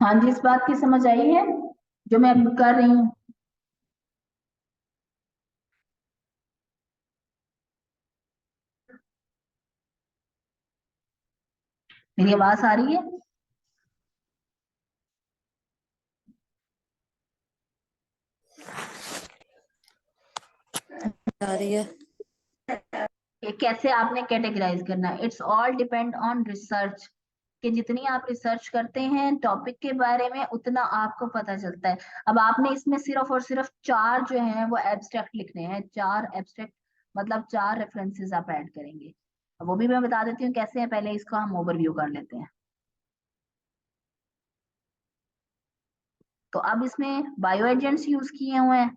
हाँ जी, इस बात की समझ आई है जो मैं अब कर रही हूँ। मेरी आवाज आ रही है? आ रही है। कि कैसे आपने कैटेगराइज करना है, it's all depend on research. कि जितनी आप रिसर्च करते हैं टॉपिक के बारे में उतना आपको पता चलता है। अब आपने इसमें सिर्फ और सिर्फ चार जो है वो एब्स्ट्रैक्ट लिखने हैं, चार एब्स्ट्रैक्ट, मतलब चार रेफरेंसेस आप ऐड करेंगे। अब वो भी मैं बता देती हूँ कैसे है, पहले इसको हम ओवरव्यू कर लेते हैं। तो अब इसमें बायो एजेंट्स यूज किए हुए हैं।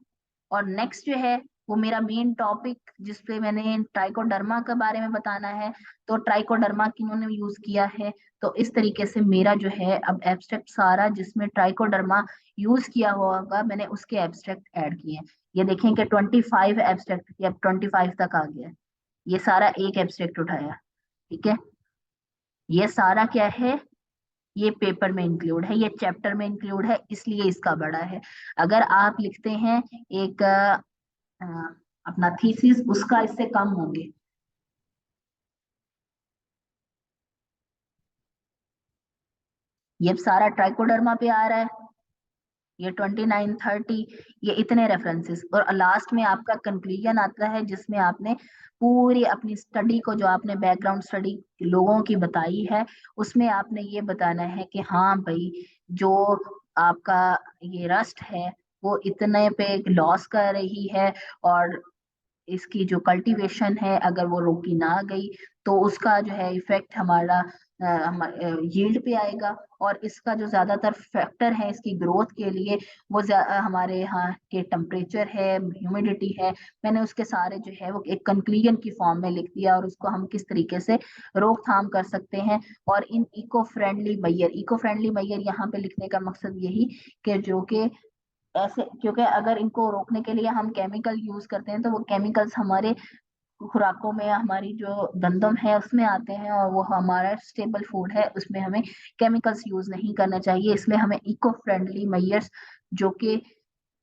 और नेक्स्ट जो है वो मेरा मेन टॉपिक जिसपे मैंने ट्राइकोडर्मा के बारे में बताना है। तो ट्राइकोडर्मा किन्होंने यूज किया है। तो इस तरीके से मेरा जो है अब एब्स्ट्रैक्ट सारा जिसमें ट्राइकोडर्मा यूज किया हुआ होगा मैंने उसके एब्स्ट्रैक्ट ऐड किए हैं। ये देखें कि 25 एब्स्ट्रैक्ट या 25 तक आ गया है। ये सारा एक एब्स्ट्रैक्ट उठाया। ठीक है। ये सारा क्या है, ये पेपर में इंक्लूड है, ये चैप्टर में इंक्लूड है, इसलिए इसका बड़ा है। अगर आप लिखते हैं एक अ, अपना थीसिस, उसका इससे कम होंगे। ये सारा ट्राइकोडर्मा पे आ रहा है। ये 29 30, ये इतने रेफरेंसेस, और लास्ट में आपका कंक्लूजन आता है जिसमें आपने पूरी अपनी स्टडी को, जो आपने बैकग्राउंड स्टडी लोगों की बताई है, उसमें आपने ये बताना है कि हाँ भाई, जो आपका ये रस्ट है वो इतने पे लॉस कर रही है, और इसकी जो कल्टीवेशन है अगर वो रोकी ना गई तो उसका जो है इफेक्ट हमारा यील्ड पे आएगा। और इसका जो ज्यादातर फैक्टर है इसकी ग्रोथ के लिए वो हमारे यहाँ के टेम्परेचर है, ह्यूमिडिटी है। मैंने उसके सारे जो है वो एक कंक्लूजन की फॉर्म में लिख दिया, और उसको हम किस तरीके से रोकथाम कर सकते हैं। और इन इको फ्रेंडली मैयर यहाँ पे लिखने का मकसद यही कि जो कि ऐसे, क्योंकि अगर इनको रोकने के लिए हम केमिकल यूज करते हैं तो वो केमिकल्स हमारे खुराकों में, हमारी जो दंदम है उसमें आते हैं, और वो हमारा स्टेबल फूड है, उसमें हमें केमिकल्स यूज नहीं करना चाहिए। इसलिए हमें इको फ्रेंडली मेयर्स जो कि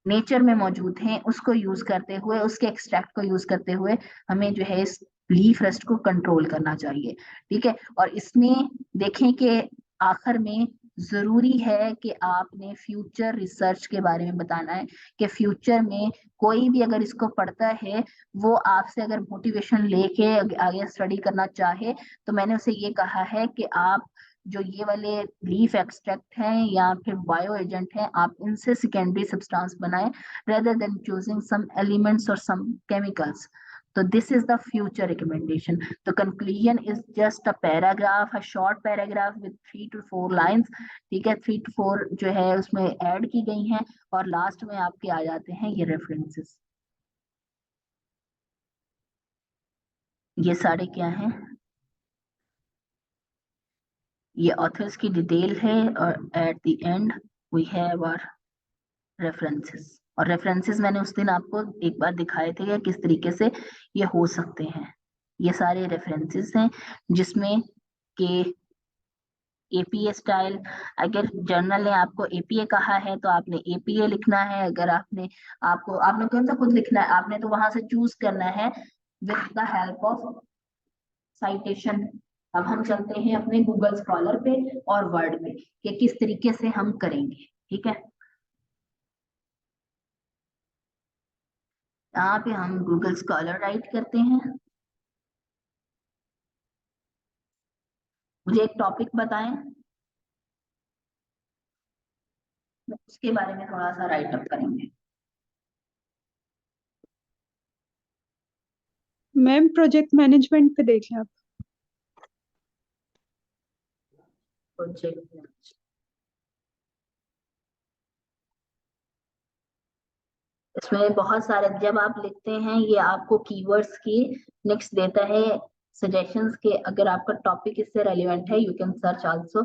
नेचर में मौजूद हैं उसको यूज करते हुए, उसके एक्सट्रैक्ट को यूज करते हुए हमें जो है इस लीफ रस्ट को कंट्रोल करना चाहिए। ठीक है। और इसमें देखें कि आखिर में जरूरी है कि आपने फ्यूचर रिसर्च के बारे में बताना है, कि फ्यूचर में कोई भी अगर इसको पढ़ता है, वो आपसे अगर मोटिवेशन लेके आगे स्टडी करना चाहे, तो मैंने उसे ये कहा है कि आप जो ये वाले लीफ एक्सट्रैक्ट हैं या फिर बायो एजेंट हैं, आप इनसे सेकेंडरी सब्सटेंस बनाएं, rather than choosing some elements or some chemicals. So this is the future recommendation. The conclusion is just a paragraph, a short paragraph with 3 to 4 lines. ठीक है, 3 to 4 जो है उसमें add की गई हैं, और लास्ट में आपके आ जाते हैं ये रेफरेंसेस। ये सारे क्या हैं, ये ऑथर्स की डिटेल है, और at the end we have our references. और रेफरेंसेस मैंने उस दिन आपको एक बार दिखाए थे कि किस तरीके से ये हो सकते हैं। ये सारे रेफरेंसेस हैं जिसमें के एपीए स्टाइल, अगर जर्नल ने आपको एपीए कहा है तो आपने एपीए लिखना है। अगर आपने कौन सा खुद लिखना है, आपने तो वहां से चूज करना है with the help of citation. अब हम चलते हैं अपने गूगल स्कॉलर पे और वर्ड पे कि किस तरीके से हम करेंगे। ठीक है। यहाँ पे हम गूगल स्कॉलर राइट करते हैं। मुझे एक टॉपिक बताएं, उसके बारे में थोड़ा सा राइट अप करेंगे। मैम प्रोजेक्ट मैनेजमेंट पे देख लें आप। प्रोजेक्ट, इसमें बहुत सारे जब आप लिखते हैं ये आपको कीवर्ड्स की नेक्स्ट देता है सजेशंस के, अगर आपका टॉपिक इससे रेलिवेंट है you can search also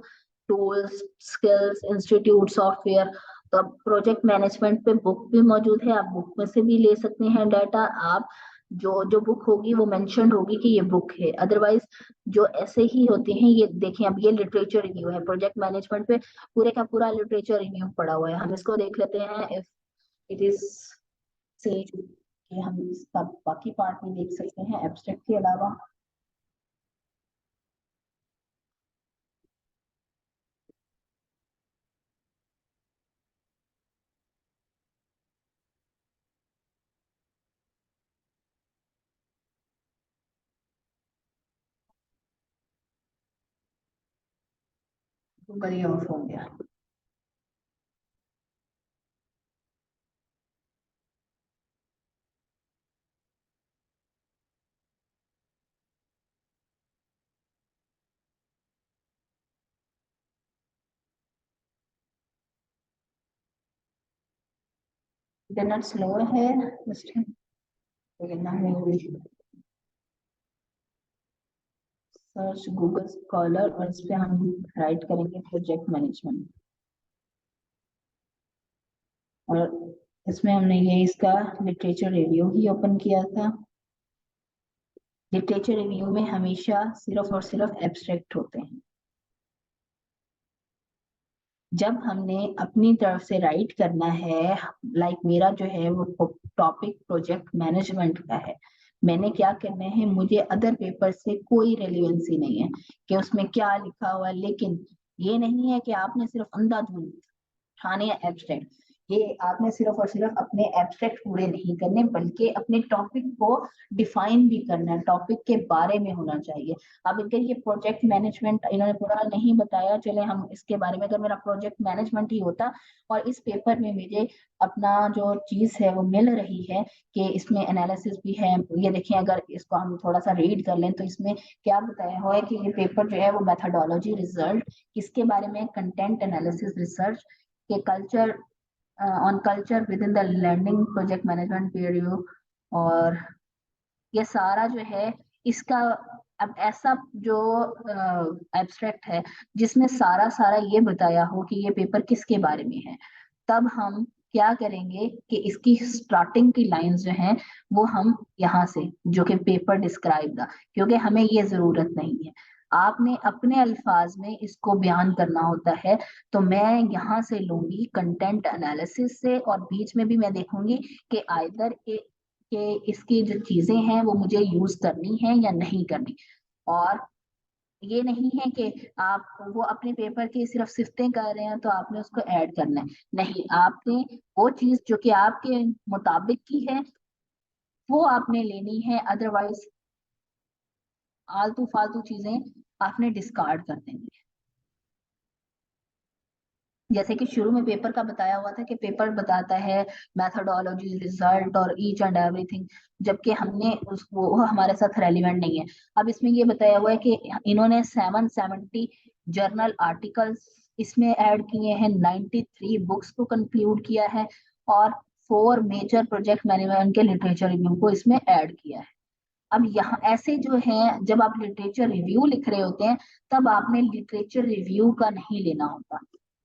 tools, skills, institute, software. तो अब प्रोजेक्ट मैनेजमेंट पे बुक भी मौजूद है, आप बुक में से भी ले सकते हैं डाटा। आप जो जो बुक होगी वो मेंशन होगी कि ये बुक है, अदरवाइज जो ऐसे ही होते हैं। ये देखिए, अब ये लिटरेचर रिव्यू है प्रोजेक्ट मैनेजमेंट पे, पूरे का पूरा लिटरेचर रिव्यू पड़ा हुआ है। हम इसको देख लेते हैं, इफ इट इज से कि हम इसका बाकी पार्ट में देख सकते हैं एब्स्ट्रैक्ट के अलावा। गूगल ही ऑफ हो गया। इंटरनेट स्लो है मुझे, लेकिन ना सर्च गूगल स्कॉलर और इस पे हम राइट करेंगे प्रोजेक्ट मैनेजमेंट, और इसमें हमने ये इसका लिटरेचर रिव्यू ही ओपन किया था। लिटरेचर रिव्यू में हमेशा सिर्फ और सिर्फ एब्स्ट्रैक्ट होते हैं। जब हमने अपनी तरफ से राइट करना है, लाइक मेरा जो है वो टॉपिक प्रोजेक्ट मैनेजमेंट का है, मैंने क्या करना है, मुझे अदर पेपर से कोई रेलिवेंसी नहीं है कि उसमें क्या लिखा हुआ है, लेकिन ये नहीं है कि आपने सिर्फ अंधाधुंध ठाने एब्स्ट्रैक्ट, ये आपने सिर्फ और सिर्फ अपने एब्स्ट्रैक्ट पूरे नहीं करने, बल्कि अपने टॉपिक को डिफाइन भी करना है, टॉपिक के बारे में होना चाहिए। अब अगर ये प्रोजेक्ट मैनेजमेंट इन्होंने पूरा नहीं बताया, चले हम इसके बारे में, अगर मेरा प्रोजेक्ट मैनेजमेंट ही होता और इस पेपर में मुझे अपना जो चीज है वो मिल रही है कि इसमें एनालिसिस भी है, ये देखिए अगर इसको हम थोड़ा सा रीड कर लें तो इसमें क्या बताया हुआ है कि ये पेपर जो है वो मेथोडोलॉजी रिजल्ट किसके बारे में, कंटेंट एनालिसिस रिसर्च के culture on culture with in the learning project management peer review, और ये सारा जो है इसका, अब ऐसा जो एब्स्ट्रैक्ट है जिसमें सारा सारा ये बताया हो कि ये पेपर किसके बारे में है, तब हम क्या करेंगे कि इसकी स्टार्टिंग की लाइंस जो हैं वो हम यहाँ से, जो कि पेपर डिस्क्राइब दा, क्योंकि हमें ये जरूरत नहीं है, आपने अपने अल्फाज में इसको बयान करना होता है। तो मैं यहाँ से लूंगी कंटेंट एनालिसिस से, और बीच में भी मैं देखूंगी कि आइदर कि इसकी जो चीजें हैं वो मुझे यूज करनी है या नहीं करनी। और ये नहीं है कि आप वो अपने पेपर की सिर्फ सिफ्तें कर रहे हैं तो आपने उसको ऐड करना है, नहीं, आपने वो चीज जो कि आपके मुताबिक की है वो आपने लेनी है, अदरवाइज आलतू फालतू चीजें आपने डिस्कार्ड कर देनी है। जैसे कि शुरू में पेपर का बताया हुआ था कि पेपर बताता है मैथोडोलॉजी रिजल्ट और ईच एंड एवरीथिंग, जबकि हमने उस वो हमारे साथ रेलिवेंट नहीं है। अब इसमें ये बताया हुआ है कि इन्होंने 770 जर्नल आर्टिकल्स इसमें ऐड किए हैं, 93 बुक्स को कंक्लूड किया है, और 4 मेजर प्रोजेक्ट मैनेजमेंट के लिटरेचर रिव्यू को इसमें ऐड किया है। अब यहाँ ऐसे जो है, जब आप लिटरेचर रिव्यू लिख रहे होते हैं तब आपने लिटरेचर रिव्यू का नहीं लेना होता,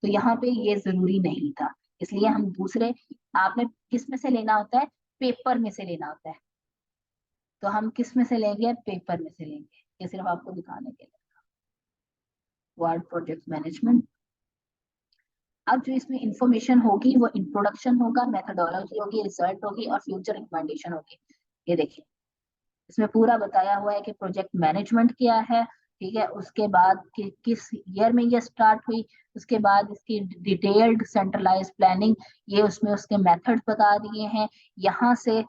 तो यहाँ पे ये जरूरी नहीं था, इसलिए हम दूसरे, आपने किस में से लेना होता है, पेपर में से लेना होता है, तो हम किस में से लेंगे, पेपर में से लेंगे, ये सिर्फ आपको दिखाने के लिए। वर्ड प्रोजेक्ट मैनेजमेंट, अब जो इसमें इंफॉर्मेशन होगी वो इंट्रोडक्शन होगा, मेथोडोलॉजी होगी, रिजल्ट होगी और फ्यूचर रिकमेंडेशन होगी। ये देखिए इसमें पूरा बताया हुआ है कि प्रोजेक्ट मैनेजमेंट क्या है, ठीक है, उसके बाद कि किस ईयर में ये स्टार्ट हुई, उसके बाद इसकी डिटेल्ड सेंट्रलाइज प्लानिंग, ये उसमें उसके मेथड्स बता दिए हैं। यहाँ से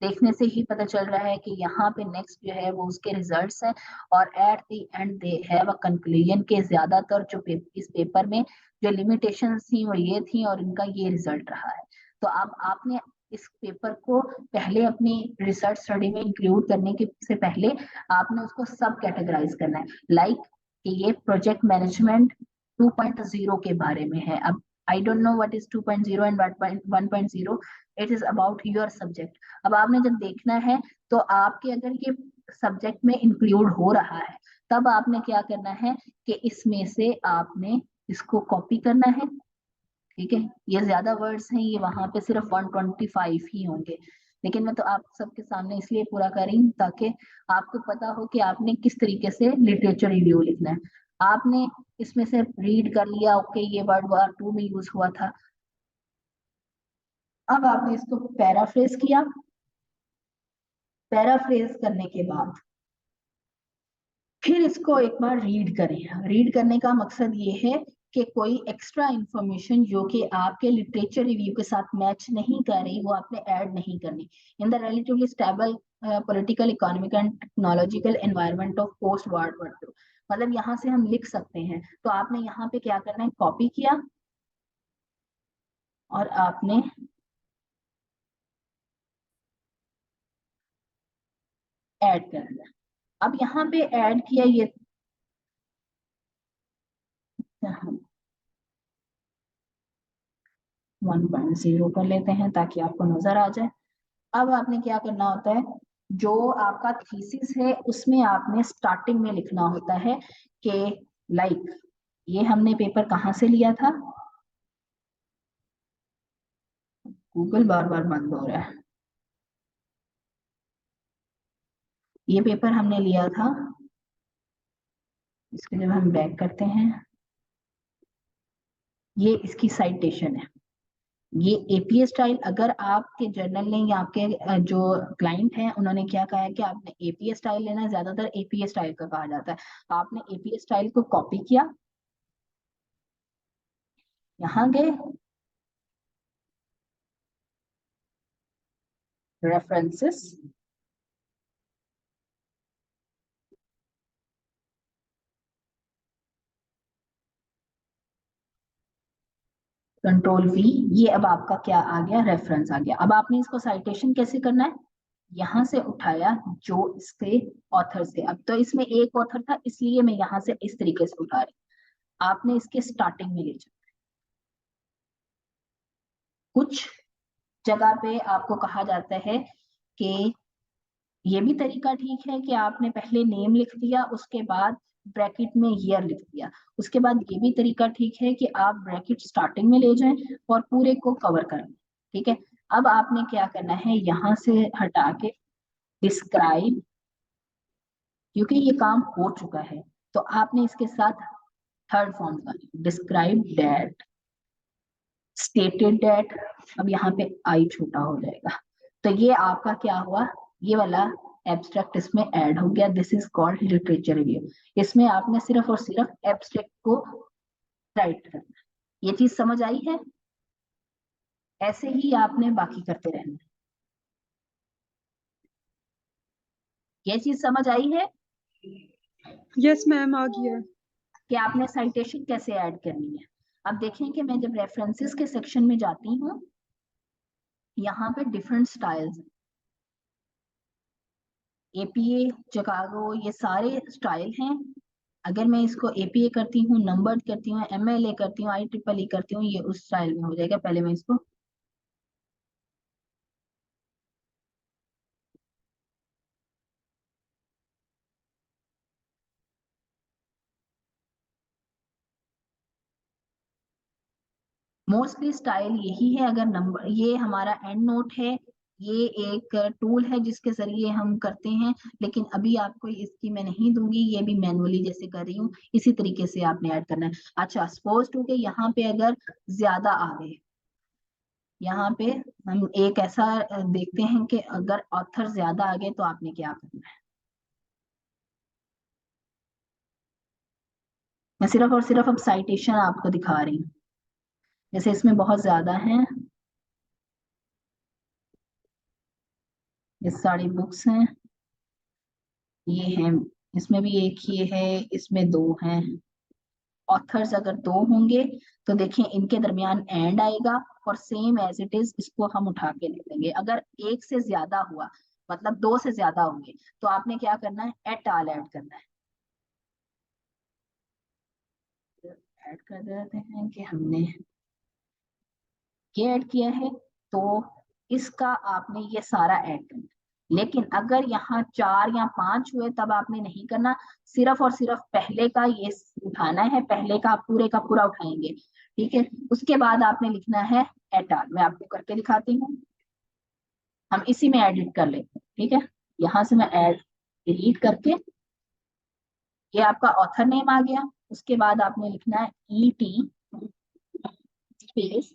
देखने से ही पता चल रहा है कि यहाँ पे नेक्स्ट जो है वो उसके रिजल्ट्स हैं, और at the and they have a conclusion के ज्यादातर जो इस पेपर में जो लिमिटेशंस थी वो ये थी और इनका ये रिजल्ट रहा है। तो अब आपने इस पेपर को पहले अपनी रिसर्च स्टडी में इंक्लूड करने के से पहले आपने उसको सब कैटेगराइज करना है, लाइक कि ये प्रोजेक्ट मैनेजमेंट 2.0 के बारे में है। अब I don't know what is 2.0 and 1.0, it is about your subject. अब आपने जब देखना है तो आपके अगर ये सब्जेक्ट में इंक्लूड हो रहा है तब आपने क्या करना है कि इसमें से आपने इसको कॉपी करना है, ठीक है, ये ज्यादा वर्ड्स हैं, ये वहां पे सिर्फ 125 ही होंगे, लेकिन मैं तो आप सबके सामने इसलिए पूरा कर रही हूँ ताकि आपको पता हो कि आपने किस तरीके से लिटरेचर रिव्यू लिखना है। आपने इसमें से रीड कर लिया, ओके ये वर्ड War II में यूज हुआ था, अब आपने इसको पैराफ्रेज किया। पैराफ्रेज करने के बाद फिर इसको एक बार रीड करें। रीड करने का मकसद ये है कि कोई एक्स्ट्रा इंफॉर्मेशन जो कि आपके लिटरेचर रिव्यू के साथ मैच नहीं कर रही वो आपने ऐड नहीं करनी। In the relatively stable political economic and technological environment of post War II, मतलब यहाँ से हम लिख सकते हैं। तो आपने यहाँ पे क्या करना है, कॉपी किया और आपने ऐड कर दिया। अब यहाँ पे ऐड किया, ये 1.0 कर लेते हैं ताकि आपको नजर आ जाए। अब आपने क्या करना होता है, जो आपका थीसिस है उसमें आपने स्टार्टिंग में लिखना होता है कि लाइक ये हमने पेपर कहाँ से लिया था, गूगल बार बार बंद हो रहा है। ये पेपर हमने लिया था, इसके जब हम बैक करते हैं, ये इसकी साइटेशन है। ये एपीए स्टाइल, अगर आपके जर्नल ने या आपके जो क्लाइंट हैं उन्होंने क्या कहा है कि आपने एपीए स्टाइल लेना है, ज्यादातर एपीए स्टाइल का कहा जाता है। आपने एपीए स्टाइल को कॉपी किया, यहाँ गए रेफरेंसेस, Ctrl+V, ये अब आपका क्या आ गया, रेफरेंस आ गया। अब आपने इसको साइटेशन कैसे करना है, यहाँ से उठाया जो इसके ऑथर से, अब तो इसमें एक ऑथर था इसलिए मैं यहाँ से इस तरीके से उठा रही, आपने इसके स्टार्टिंग में ले जाना। कुछ जगह पे आपको कहा जाता है कि ये भी तरीका ठीक है कि आपने पहले नेम लिख दिया उसके बाद ब्रैकेट में ईयर लिख दिया। उसके बाद ये भी तरीका ठीक है कि आप ब्रैकेट स्टार्टिंग में ले जाएं और पूरे को कवर कर लें। ठीक है, अब आपने क्या करना है, यहाँ से हटा के डिस्क्राइब, क्योंकि ये काम हो चुका है तो आपने इसके साथ थर्ड फॉर्म का डिस्क्राइब दैट, स्टेटेड दैट, अब यहाँ पे आई छोटा हो जाएगा। तो ये आपका क्या हुआ, ये वाला एब्स्ट्रैक्ट इसमें ऐड हो गया। This is called literature review. इसमें आपने सिर्फ और सिर्फ एब्स्ट्रैक्ट को राइट करना। ये चीज समझ आई है, ऐसे ही आपने बाकी करते रहना। ये चीज समझ आई है यस मैम, आ गया। कि आपने साइटेशन कैसे ऐड करनी है। अब देखें कि मैं जब रेफरेंसेस के सेक्शन में जाती हूँ, यहाँ पे डिफरेंट स्टाइल्स, एपीए, चिकागो, ये सारे स्टाइल हैं। अगर मैं इसको एपीए करती हूँ, नंबर करती हूँ, एमएलए करती हूँ, IEEE करती हूँ, ये उस स्टाइल में हो जाएगा। पहले मैं इसको मोस्टली स्टाइल यही है। अगर नंबर, ये हमारा एंड नोट है, ये एक टूल है जिसके जरिए हम करते हैं, लेकिन अभी आपको इसकी मैं नहीं दूंगी, ये भी मैनुअली जैसे कर रही हूँ इसी तरीके से आपने ऐड करना है। अच्छा, सपोज टू के यहाँ पे अगर ज्यादा आ गए, यहाँ पे हम एक ऐसा देखते हैं कि अगर ऑथर ज्यादा आ गए तो आपने क्या करना है। मैं सिर्फ और सिर्फ अब साइटेशन आपको दिखा रही हूँ, जैसे इसमें बहुत ज्यादा हैं, ये सारी बुक्स हैं, ये हैं, इसमें भी एक ही है, इसमें दो हैं। ऑथर्स अगर दो होंगे तो देखिए इनके दरमियान एंड आएगा और सेम एज इट इज इसको हम उठा के लिख देंगे। अगर एक से ज्यादा हुआ, मतलब दो से ज्यादा होंगे, तो आपने क्या करना है, एट आल ऐड करना है। ऐड कर देते हैं कि हमने ये ऐड किया है, तो इसका आपने ये सारा ऐड करना है। लेकिन अगर यहाँ 4 या 5 हुए तब आपने नहीं करना, सिर्फ और सिर्फ पहले का ये उठाना है, पहले का आप पूरे का पूरा उठाएंगे। ठीक है, उसके बाद आपने लिखना है एटाल। मैं आपको करके दिखाती हूँ। हम इसी में एडिट कर लेते हैं, ठीक है। यहाँ से मैं ऐड डिलीट करके, ये आपका ऑथर नेम आ गया। उसके बाद आपने लिखना है ET स्पेस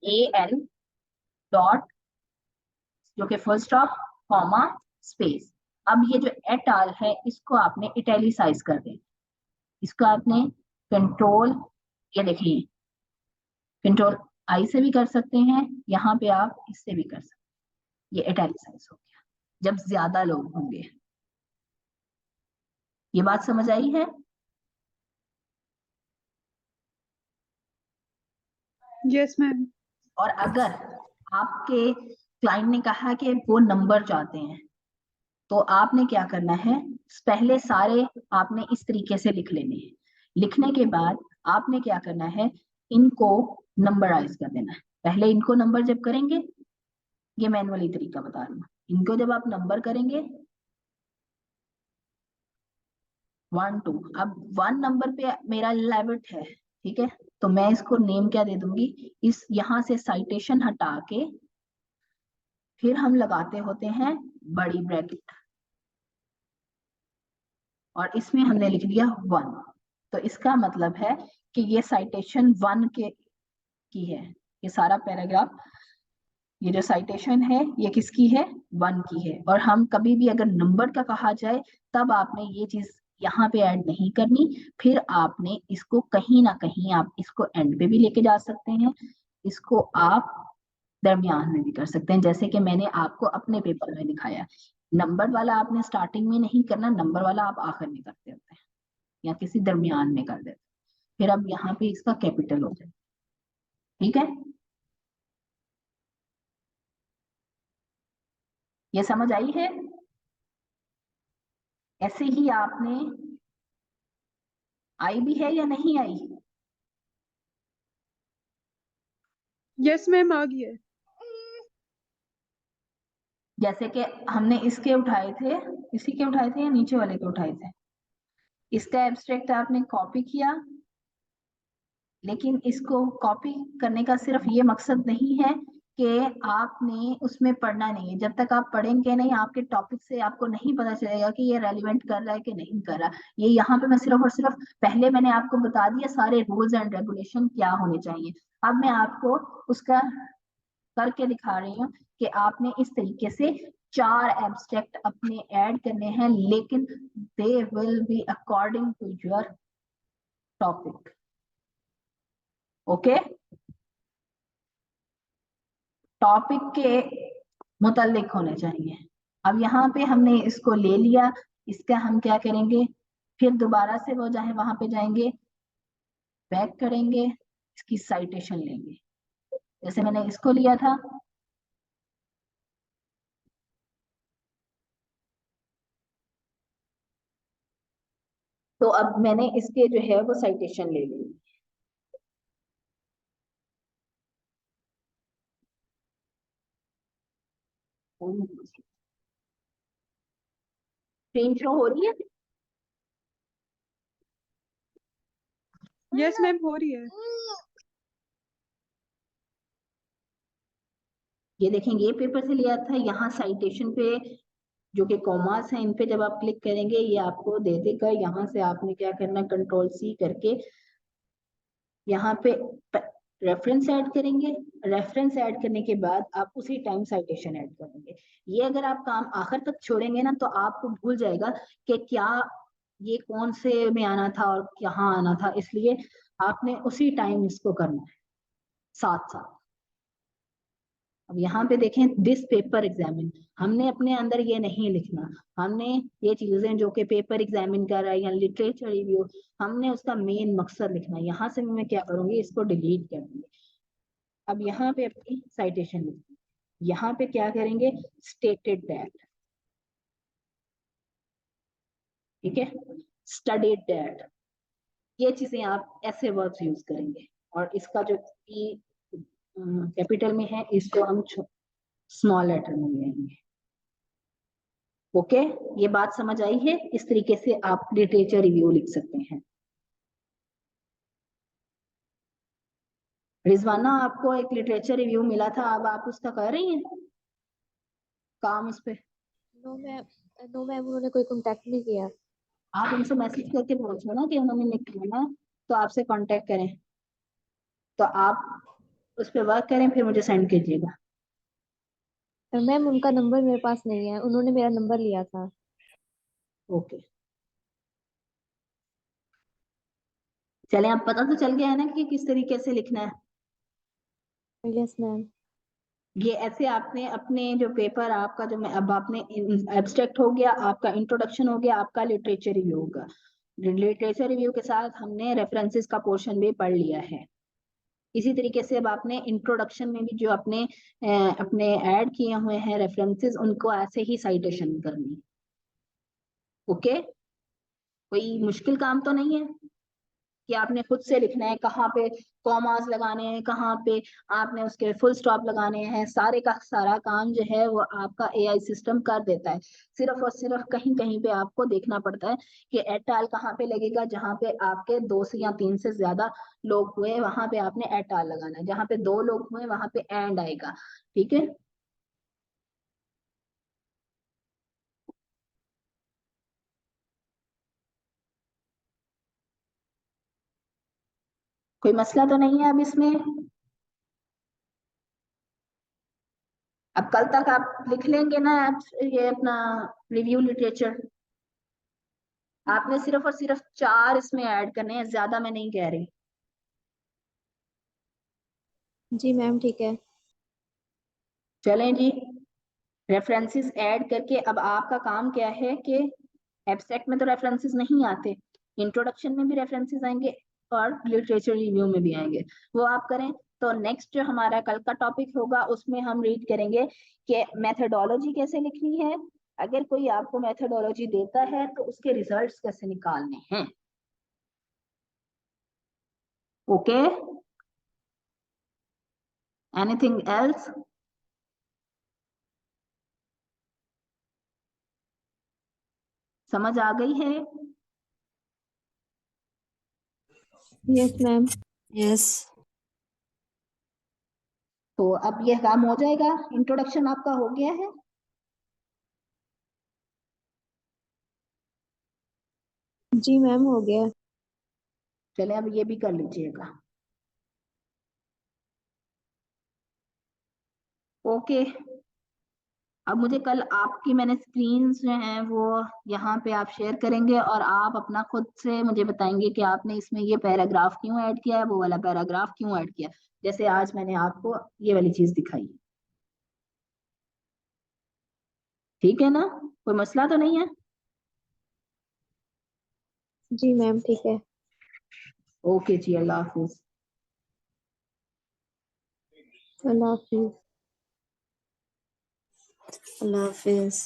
AL डॉट, जो कि फुल स्टॉप कॉमा स्पेस। अब ये जो एट आल है इसको आपने इटैलिसाइज कर देना। इसको आपने कंट्रोल, ये देखिए कंट्रोल आई से भी कर सकते हैं, यहाँ पे आप इससे भी कर सकते हैं। ये इटैलिसाइज हो गया जब ज्यादा लोग होंगे। ये बात समझ आई है? Yes ma'am. और अगर आपके क्लाइंट ने कहा कि वो नंबर चाहते हैं, तो आपने क्या करना है, पहले सारे आपने इस तरीके से लिख लेने हैं। लिखने के बाद आपने क्या करना है, इनको नंबराइज कर देना है। पहले इनको नंबर जब करेंगे, ये मैनुअली तरीका बता रही हूँ, इनको जब आप नंबर करेंगे 1 2, अब 1 नंबर पे मेरा लेविट है, ठीक है, तो मैं इसको नेम क्या दे दूंगी, इस यहाँ से साइटेशन हटा के फिर हम लगाते होते हैं बड़ी ब्रैकेट, और इसमें हमने लिख दिया 1। तो इसका मतलब है कि ये साइटेशन 1 के की है। ये सारा पैराग्राफ, ये जो साइटेशन है ये किसकी है, 1 की है। और हम कभी भी अगर नंबर का कहा जाए तब आपने ये चीज यहाँ पे ऐड नहीं करनी, फिर आपने इसको कहीं ना कहीं आप इसको एंड पे भी लेके जा सकते हैं, इसको आप दरमियान में भी कर सकते हैं, जैसे कि मैंने आपको अपने पेपर में दिखाया। नंबर वाला आपने स्टार्टिंग में नहीं करना, नंबर वाला आप आखिर में करते होते हैं या किसी दरमियान में कर देते हैं। फिर अब यहाँ पे इसका कैपिटल हो जाए, ठीक है। ये समझ आई है? ऐसे ही आपने, आई भी है या नहीं आई? यस मैम आ गया है। जैसे कि हमने इसके उठाए थे, इसी के उठाए थे या नीचे वाले के उठाए थे, इसका एब्स्ट्रैक्ट आपने कॉपी किया, लेकिन इसको कॉपी करने का सिर्फ ये मकसद नहीं है कि आपने उसमें पढ़ना नहीं है। जब तक आप पढ़ेंगे नहीं, आपके टॉपिक से आपको नहीं पता चलेगा कि ये रेलिवेंट कर रहा है कि नहीं कर रहा। ये यहाँ पे मैं सिर्फ और सिर्फ पहले मैंने आपको बता दिया सारे रूल्स एंड रेगुलेशन क्या होने चाहिए। अब मैं आपको उसका करके दिखा रही हूँ कि आपने इस तरीके से 4 एब्स्ट्रैक्ट अपने ऐड करने हैं, लेकिन they will be according to your topic. Okay, topic के मुतालिक होने चाहिए। अब यहाँ पे हमने इसको ले लिया, इसका हम क्या करेंगे, फिर दोबारा से वो चाहे वहां पे जाएंगे, बैक करेंगे, इसकी साइटेशन लेंगे, जैसे मैंने इसको लिया था। तो अब मैंने इसके जो है वो साइटेशन ले ली। स्क्रीन शो हो रही है? यस मैम हो रही है। ये देखेंगे, ये पेपर से लिया था। यहाँ साइटेशन पे जो कि कॉमास है, इन पे जब आप क्लिक करेंगे ये आपको दे देगा। यहाँ से आपने क्या करना, कंट्रोल C करके यहाँ पे रेफरेंस ऐड करेंगे। रेफरेंस ऐड करने के बाद आप उसी टाइम साइटेशन ऐड करेंगे। ये अगर आप काम आखिर तक छोड़ेंगे ना, तो आपको भूल जाएगा कि क्या ये कौन से में आना था और कहाँ आना था, इसलिए आपने उसी टाइम इसको करना है साथ साथ। अब यहाँ पे देखें, दिस पेपर एग्जामिन, हमने अपने अंदर ये नहीं लिखना। हमने ये चीजें जो कि पेपर एग्जामिन कर रहा है या लिटरेचर रिव्यू, हमने उसका मेन मकसद लिखना है। यहाँ से मैं क्या करूंगी, इसको डिलीट कर दूंगी। अब यहाँ पे अपनी साइटेशन लिखी, यहाँ पे क्या करेंगे, स्टेटेड दैट, ठीक है, स्टडीड दैट, ये चीजें आप ऐसे वर्ड्स यूज करेंगे। और इसका जो ई कैपिटल में है, इसको हम स्मॉल लेटर में लेंगे। ओके, ये बात समझ आई है? इस तरीके से आप लिटरेचर रिव्यू लिख सकते हैं। रिजवाना, आपको एक लिटरेचर रिव्यू मिला था, अब आप उसका कर रही हैं? काम उस पे? नो मैम, उन्होंने कोई कांटेक्ट नहीं किया। आप उनसे मैसेज करके पूछो ना कि उन्होंने निकला ना तो आपसे कांटेक्ट करें, तो आप उस पे वर्क करें फिर मुझे सेंड कीजिएगा। मैम उनका नंबर मेरे पास नहीं है, उन्होंने मेरा नंबर लिया था। ओके, चलें, अब पता तो चल गया है ना कि किस तरीके से लिखना है। Yes ma'am. ये ऐसे आपने अपने जो पेपर आपका जो मैं अब आपने एब्स्ट्रैक्ट हो गया, आपका इंट्रोडक्शन हो गया, आपका लिटरेचर रिव्यू होगा। लिटरेचर रिव्यू के साथ हमने रेफरेंसेस का पोर्शन भी पढ़ लिया है। इसी तरीके से अब आपने इंट्रोडक्शन में भी जो अपने ऐड किए हुए हैं रेफरेंसेस, उनको ऐसे ही साइटेशन करनी। ओके, कोई मुश्किल काम तो नहीं है कि आपने खुद से लिखना है कहाँ पे कॉमास लगाने हैं, कहाँ पे आपने उसके फुल स्टॉप लगाने हैं। सारे का सारा काम जो है वो आपका एआई सिस्टम कर देता है। सिर्फ और सिर्फ कहीं कहीं पे आपको देखना पड़ता है कि एटाल कहाँ पे लगेगा। जहाँ पे आपके 2 से या 3 से ज्यादा लोग हुए वहां पे आपने एटाल लगाना है, जहाँ पे 2 लोग हुए वहां पे एंड आएगा। ठीक है, कोई मसला तो नहीं है अब इसमें? अब कल तक आप लिख लेंगे ना आप ये अपना रिव्यू लिटरेचर? आपने सिर्फ और सिर्फ 4 इसमें ऐड करने हैं, ज्यादा मैं नहीं कह रही। जी मैम ठीक है। चलें जी, रेफरेंसेस ऐड करके अब आपका काम क्या है कि एब्स्ट्रैक्ट में तो रेफरेंसेस नहीं आते, इंट्रोडक्शन में भी रेफरेंसेस आएंगे और लिटरेचर रिव्यू में भी आएंगे, वो आप करें। तो नेक्स्ट जो हमारा कल का टॉपिक होगा उसमें हम रीड करेंगे कि मेथोडोलॉजी कैसे लिखनी है। अगर कोई आपको मेथोडोलॉजी देता है तो उसके रिजल्ट्स कैसे निकालने हैं। Okay, anything else? समझ आ गई है? Yes ma'am. यस। तो अब यह काम हो जाएगा, इंट्रोडक्शन आपका हो गया है। जी मैम हो गया। चले अब ये भी कर लीजिएगा। ओके, अब मुझे कल आपकी मैंने स्क्रीन जो हैं वो यहाँ पे आप शेयर करेंगे और आप अपना खुद से मुझे बताएंगे कि आपने इसमें ये पैराग्राफ क्यों ऐड किया है, वो वाला पैराग्राफ क्यों ऐड किया, जैसे आज मैंने आपको ये वाली चीज दिखाई। ठीक है ना, कोई मसला तो नहीं है? जी मैम ठीक है। ओके जी, अल्लाह हाफिज। अल्लाह हाफिज। अल्लाह हाफिज।